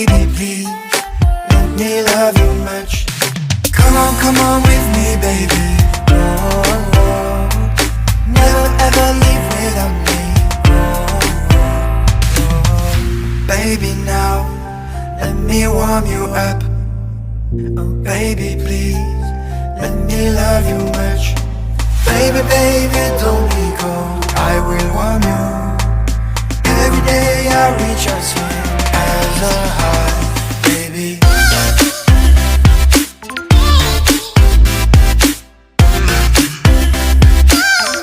baby, please let me love you much. Come on with me, baby. Oh, oh. Never ever leave without me. Oh, oh. Baby, now let me warm you up. Oh, baby, please let me love you much. Baby, baby, don't be cold, I will warm you. Every day I reach out to you as a high, baby.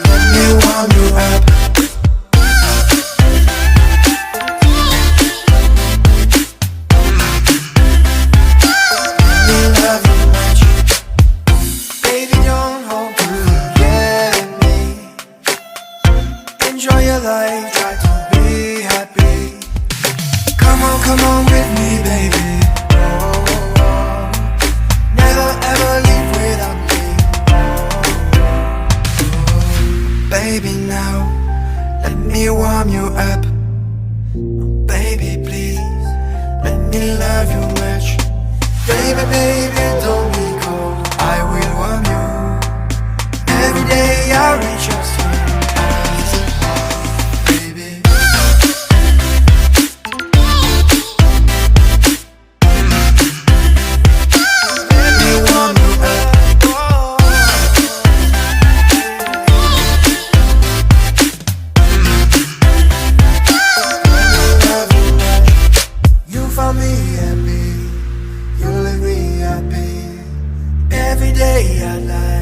Let me warm you up. Let me love you much. Baby, don't hold to forget me. Enjoy your life, try to be happy. Come on with me, baby. Oh, oh, oh. Never ever leave without me. Oh, oh, oh. Baby, now let me warm you up. Oh, baby, please let me love you much. Baby, baby, don't be cold, I will warm you. Every day I reach out to you as a high, baby. Let me warm you up. Let me love you much. You found me happy, you leave me happy. Every day I lie.